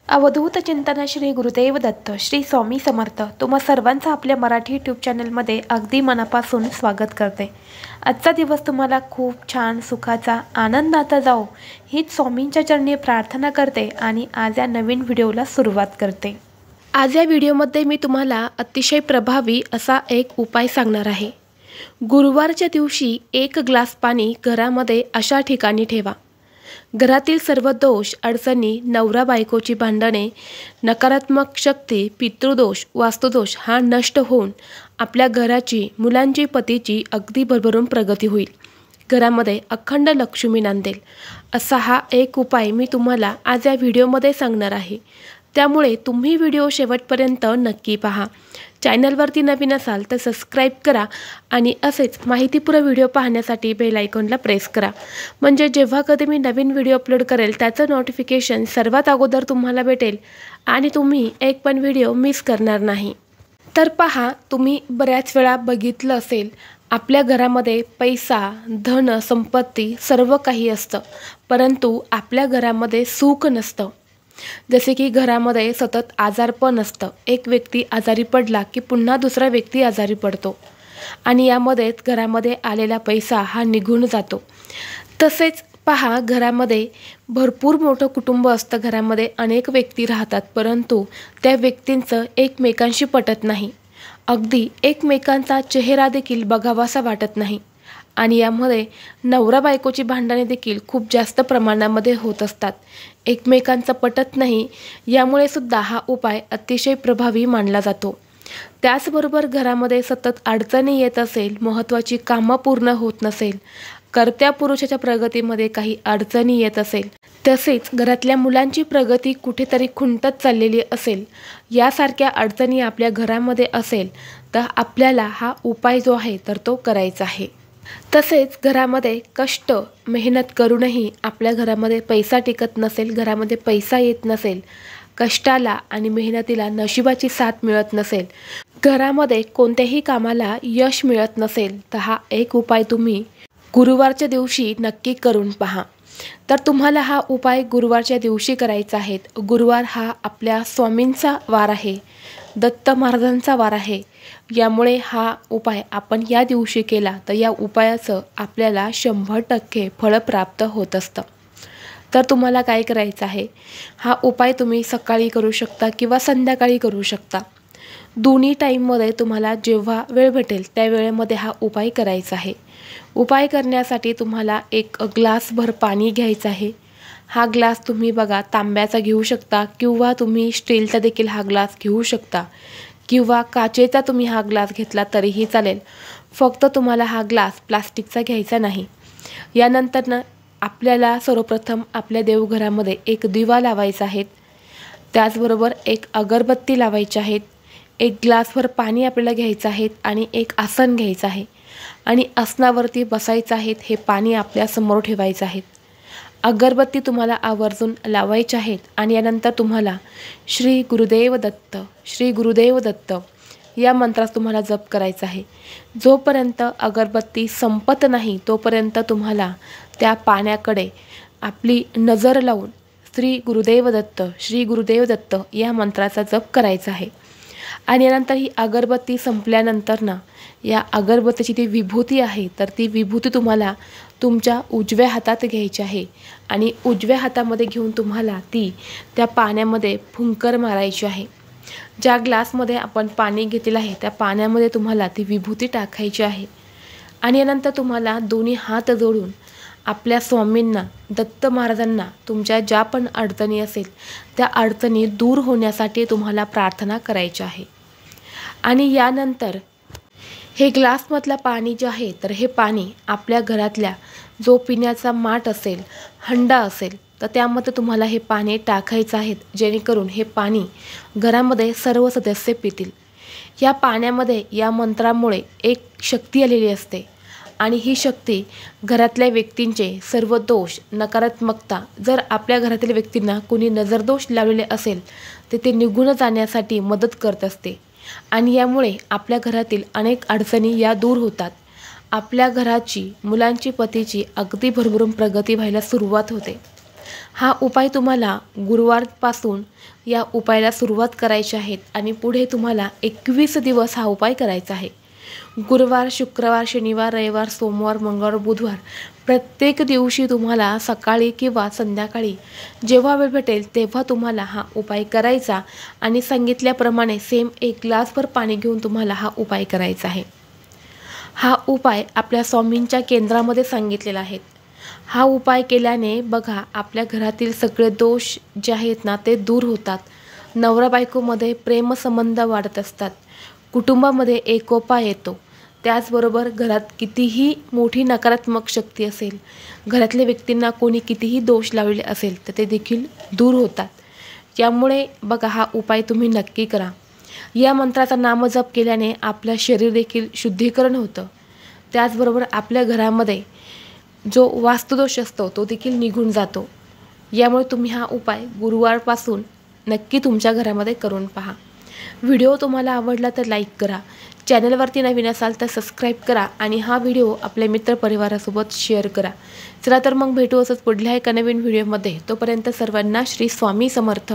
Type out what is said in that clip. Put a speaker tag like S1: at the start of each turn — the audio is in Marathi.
S1: अवधूत चिंतन श्री गुरुदेव दत्त श्री स्वामी समर्थ तुम्हा सर्वांचं आपल्या मराठी यूट्यूब चॅनलमध्ये अगदी मनापासून स्वागत करते। आजचा दिवस तुम्हाला खूप छान सुखाचा आनंदाचा जाओ हीच स्वामींच्या चरणी प्रार्थना करते आणि आज या नवीन व्हिडिओला सुरुवात करते। आज या व्हिडिओमध्ये मी तुम्हाला अतिशय प्रभावी असा एक उपाय सांगणार आहे। गुरुवारच्या दिवशी 1 ग्लास पाणी घरामध्ये अशा ठिकाणी ठेवा। घरातील सर्व दोष अडचणी, नवरा बायकोची भांडणे, नकारात्मक शक्ती, पितृदोष, वास्तुदोष हा नष्ट होऊन आपल्या घराची, मुलांची, पतीची अगदी भरभरून प्रगती होईल। घरामध्ये अखंड लक्ष्मी नांदेल असा हा एक उपाय मी तुम्हाला आज या व्हिडिओमध्ये सांगणार आहे। त्यामुळे तुम्ही व्हिडिओ शेवटपर्यंत नक्की पहा। चॅनलवरती नवीन असाल तर सबस्क्राइब करा आणि असेच माहितीपूर्ण व्हिडिओ पाहण्यासाठी बेल आयकॉनला प्रेस करा, म्हणजे जेव्हा कधी मी नवीन व्हिडिओ अपलोड करेल त्याचं नोटिफिकेशन सर्वात अगोदर तुम्हाला भेटेल आणि तुम्ही एक पण व्हिडिओ मिस करणार नाही। तर पहा, तुम्ही बऱ्याच वेळा बघितलं असेल आपल्या घरामध्ये पैसा, धन, संपत्ती सर्व काही असतं, परंतु आपल्या घरामध्ये सुख नसतं। जसे की घरामध्ये सतत आजारपण असतं। एक व्यक्ती आजारी पडला की पुन्हा दुसरा व्यक्ती आजारी पडतो आणि यामध्येच घरामध्ये आलेला पैसा हा निघून जातो। तसेच पहा, घरामध्ये भरपूर मोठं कुटुंब असतं, घरामध्ये अनेक व्यक्ती राहतात, परंतु त्या व्यक्तींचं एकमेकांशी पटत नाही। अगदी एकमेकांचा चेहरा देखील बघावासा वाटत नाही आणि यामध्ये नवरा बायकोची भांडणे देखील खूप जास्त प्रमाणामध्ये होत असतात। एकमेकांचं पटत नाही, यामुळे सुद्धा हा उपाय अतिशय प्रभावी मानला जातो। त्याचबरोबर घरामध्ये सतत अडचणी येत असेल, महत्त्वाची कामं पूर्ण होत नसेल, कर्त्या पुरुषाच्या प्रगतीमध्ये काही अडचणी येत असेल, तसेच घरातल्या मुलांची प्रगती कुठेतरी खुंटत चाललेली असेल, यासारख्या अडचणी आपल्या घरामध्ये असेल तर आपल्याला हा उपाय जो आहे तर तो करायचा आहे। तसेच घरामध्ये कष्ट मेहनत करूनही आपल्या घरामध्ये पैसा टिकत नसेल, घरामध्ये पैसा येत नसेल, कष्टाला आणि मेहनतीला नशिबाची साथ मिळत नसेल, घरामध्ये कोणत्याही कामाला यश मिळत नसेल तर हा एक उपाय तुम्ही गुरुवारच्या दिवशी नक्की करून पहा। तर तुम्हाला हा उपाय गुरुवारच्या दिवशी करायचा आहे। गुरुवार हा आपल्या स्वामींचा वार आहे, दत्त महाराजांचा वार आहे, यामुळे हा उपाय आपण या दिवशी केला तर या उपायाचं आपल्याला 100% फळ प्राप्त होत असतं। तर तुम्हाला काय करायचं आहे, हा उपाय तुम्ही सकाळी करू शकता किंवा संध्याकाळी करू शकता। दोन्ही टाईममध्ये तुम्हाला जेव्हा वेळ भेटेल त्या वेळेमध्ये हा उपाय करायचा आहे। उपाय करण्यासाठी तुम्हाला 1 ग्लासभर पाणी घ्यायचं आहे। हा ग्लास तुम्ही बघा तांब्याचा घेऊ शकता किंवा तुम्ही स्टीलचा देखील हा ग्लास घेऊ शकता किंवा काचेचा तुम्ही हा ग्लास घेतला तरीही चालेल। फक्त तुम्हाला हा ग्लास प्लास्टिकचा घ्यायचा नाही। यानंतर आपल्याला सर्वप्रथम आपल्या देवघरामध्ये एक दिवा लावायचा आहे, त्याचबरोबर एक अगरबत्ती लावायची आहे, 1 ग्लासभर पाणी आपल्याला घ्यायचं आहे आणि एक आसन घ्यायचं आहे आणि आसनावरती बसायचं आहे। हे पाणी आपल्या समोर ठेवायचं आहे, अगरबत्ती तुम्हाला आवर्जून लावायची आहेत आणि यानंतर तुम्हाला श्री गुरुदेव दत्त, श्री गुरुदेव दत्त या मंत्रास तुम्हाला जप करायचा आहे। जोपर्यंत अगरबत्ती संपत नाही तोपर्यंत तुम्हाला त्या पाण्याकडे आपली नजर लावून श्री गुरुदेव दत्त, श्री गुरुदेव दत्त या मंत्राचा जप करायचा आहे। आणि यानंतर ही अगरबत्ती संपल्यानंतर या अगरबत्तीची ती विभूती आहे तर ती विभूती तुम्हाला तुमच्या उजव्या हातात घ्यायची आहे आणि उजव्या हातामध्ये घेऊन तुम्हाला ती त्या पाण्यामध्ये फुंकर मारायची आहे। ज्या ग्लासमध्ये आपण पाणी घेतलेलं आहे त्या पाण्यामध्ये तुम्हाला ती विभूती टाकायची आहे आणि यानंतर तुम्हाला दोन्ही हात जोडून आपल्या स्वामींना, दत्त महाराजांना तुमच्या ज्या पण अडचणी असेल त्या अडचणी दूर होण्यासाठी तुम्हाला प्रार्थना करायची आहे। आणि यानंतर हे ग्लासमधलं पाणी जे आहे तर हे पाणी आपल्या घरातल्या जो पिण्याचा माठ असेल, हंडा असेल तर त्यामध्ये तुम्हाला हे पाणी टाकायचं आहे, जेणेकरून हे पाणी घरामध्ये सर्व सदस्य पितील। या पाण्यामध्ये या मंत्रामुळे एक शक्ती आलेली असते आणि ही शक्ती घरातल्या व्यक्तींचे सर्व दोष, नकारात्मकता, जर आपल्या घरातील व्यक्तींना कोणी नजरदोष लावलेले असेल तर ते निघून जाण्यासाठी मदत करत असते आणि यामुळे आपल्या घरातील अनेक अडचणी या दूर होतात। आपल्या घराची, मुलांची, पतीची अगदी भरभरून प्रगती व्हायला सुरुवात होते। हा उपाय तुम्हाला गुरुवारपासून या उपायाला सुरुवात करायची आहे आणि पुढे तुम्हाला 21 दिवस हा उपाय करायचा आहे। गुरुवार, शुक्रवार, शनिवार, रविवार, सोमवार, मंगळवार, बुधवार प्रत्येक दिवशी तुम्हाला सकाळी किंवा संध्याकाळी जेव्हा वेळ भेटेल तेव्हा तुम्हाला हा उपाय करायचा आणि सांगितल्याप्रमाणे सेम 1 ग्लासभर पाणी घेऊन तुम्हाला हा उपाय करायचा आहे। हा उपाय आपल्या स्वामींच्या केंद्रामध्ये सांगितलेला आहे। हा उपाय केल्याने बघा आपल्या घरातील सगळे दोष जे आहेत ना ते दूर होतात। नवरा बायकोमध्ये प्रेमसंबंध वाढत असतात, कुटुंबामध्ये एकोपा येतो। त्याचबरोबर घरात कितीही मोठी नकारात्मक शक्ती असेल, घरातल्या व्यक्तींना कोणी कितीही दोष लावले असेल तर ते देखील दूर होतात। त्यामुळे बघा हा उपाय तुम्ही नक्की करा। या मंत्राचा नामजप केल्याने आपलं शरीर देखील शुद्धीकरण होतं। त्याचबरोबर आपल्या घरामध्ये जो वास्तुदोष असतो तो देखील निघून जातो। यामुळे तुम्ही हा उपाय गुरुवारपासून नक्की तुमच्या घरामध्ये करून पहा। व्हिडिओ तुम्हाला आवडला तर लाईक करा, चॅनलवरती नवीन असाल तर सबस्क्राईब करा आणि हा व्हिडिओ आपल्या मित्रपरिवारासोबत शेअर करा। चला तर मग भेटू असंच पुढल्या एका नवीन व्हिडिओमध्ये। तोपर्यंत सर्वांना श्री स्वामी समर्थ।